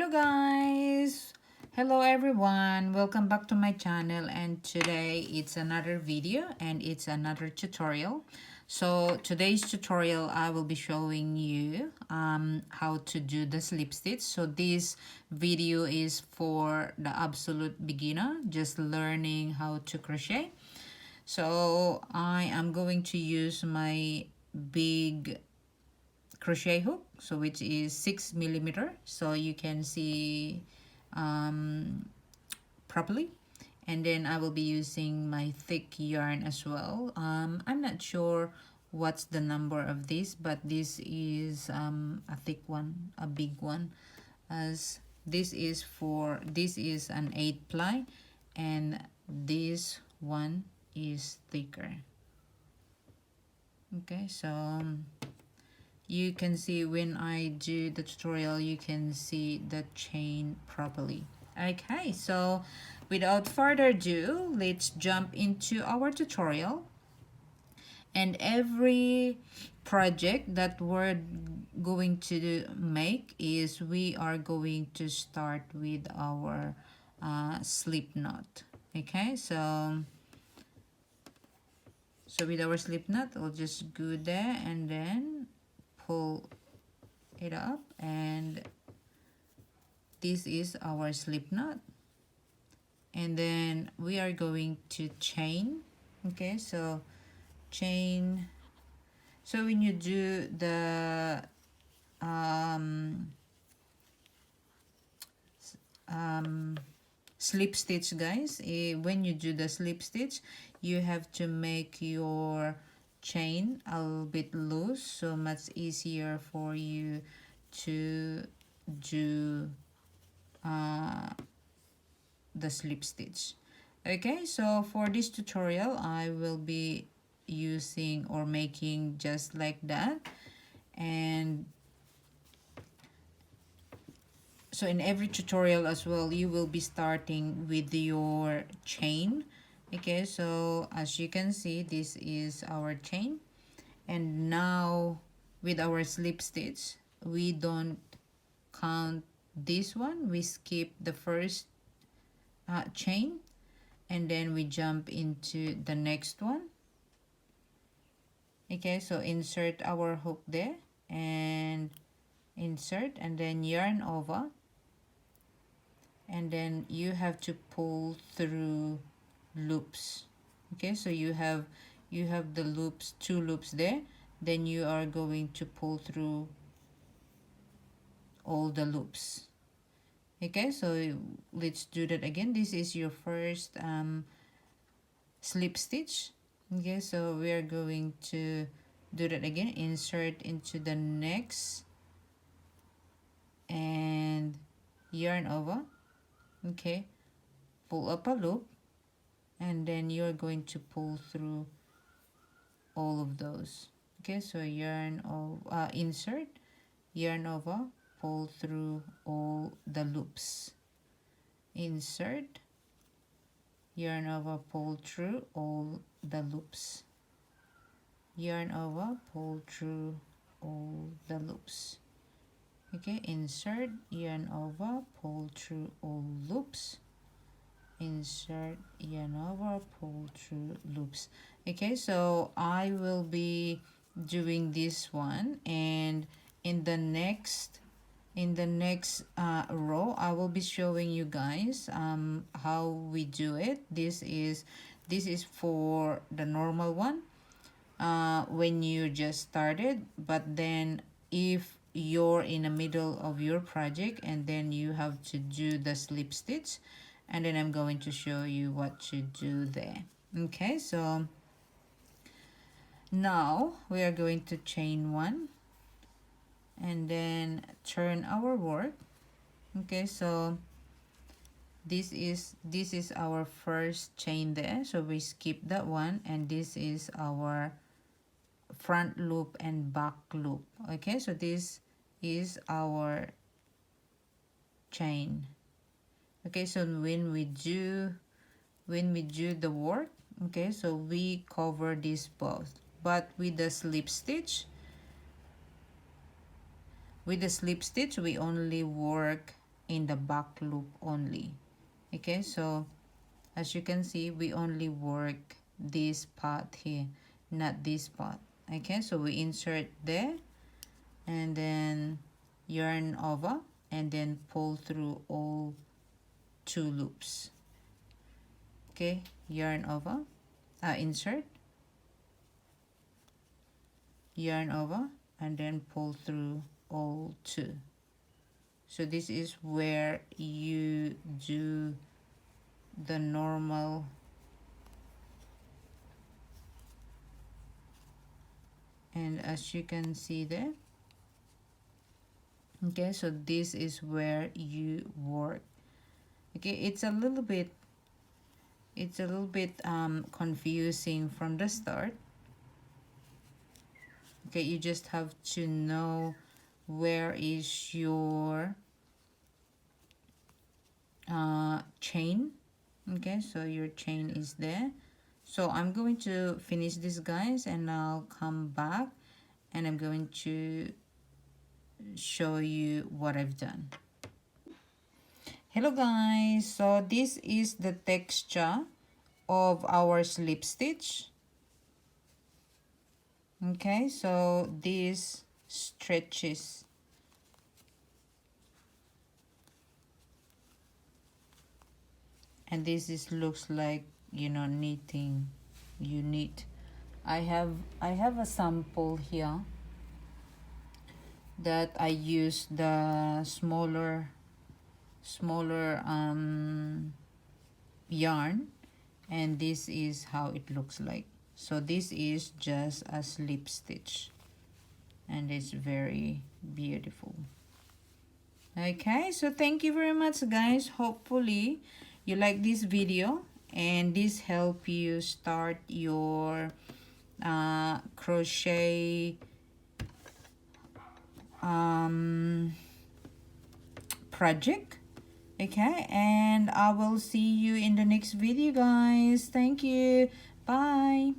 Hello guys, hello everyone, welcome back to my channel, and today it's another video and it's another tutorial. So today's tutorial I will be showing you how to do the slip stitch. So this video is for the absolute beginner, just learning how to crochet. So I am going to use my big crochet hook, so which is 6 millimeter, so you can see properly. And then I will be using my thick yarn as well. I'm not sure what's the number of this, but this is a thick one, a big one, as this is an 8 ply and this one is thicker. Okay, so you can see when I do the tutorial, you can see the chain properly. Okay, so without further ado, let's jump into our tutorial. And every project that we're going to make is we are going to start with our slip knot. Okay, so with our slip knot, we'll just go there and then pull it up, and this is our slip knot. And then we are going to chain. Okay, so chain. So when you do the slip stitch, guys, when you do the slip stitch, you have to make your chain a little bit loose, so much easier for you to do the slip stitch. Okay, so for this tutorial I will be using or making just like that. And so in every tutorial as well, you will be starting with your chain. Okay, so as you can see, this is our chain. And now with our slip stitch, we don't count this one, we skip the first chain, and then we jump into the next one. Okay, so insert our hook there and insert, and then yarn over, and then you have to pull through loops. Okay, so you have the loops, 2 loops there, then you are going to pull through all the loops. Okay, so let's do that again. This is your first slip stitch. Okay, so we are going to do that again. Insert into the next and yarn over. Okay, pull up a loop, and then you're going to pull through all of those. Okay, so yarn over, insert, yarn over, pull through all the loops, insert, yarn over, pull through all the loops, yarn over, pull through all the loops. Okay, insert, yarn over, pull through all loops, insert, yarn over, pull through loops. Okay, so I will be doing this one, and in the next row I will be showing you guys how we do it. This is for the normal one when you just started, but then if you're in the middle of your project and then you have to do the slip stitch, and then I'm going to show you what to do there. Okay, so now we are going to chain 1 and then turn our work. Okay, so this is our first chain there, so we skip that one, and this is our front loop and back loop. Okay, so this is our chain. Okay, so when we do the work, okay, so we cover this both, but with the slip stitch we only work in the back loop only. Okay, so as you can see, we only work this part here, not this part. Okay, so we insert there and then yarn over and then pull through all 2 loops. Okay, yarn over, insert, yarn over, and then pull through all 2. So this is where you do the normal and as you can see there. Okay, so this is where you work. Okay, it's a little bit confusing from the start. Okay, you just have to know where is your chain. Okay, so your chain is there. So I'm going to finish this, guys, and I'll come back and I'm going to show you what I've done. Hello guys, so this is the texture of our slip stitch. Okay, so this stretches and this is looks like, you know, knitting. You knit. I have a sample here that I use the smaller yarn, and this is how it looks like. So this is just a slip stitch and it's very beautiful. Okay, so thank you very much guys. Hopefully you like this video and this help you start your crochet project. Okay, and I will see you in the next video guys. Thank you. Bye.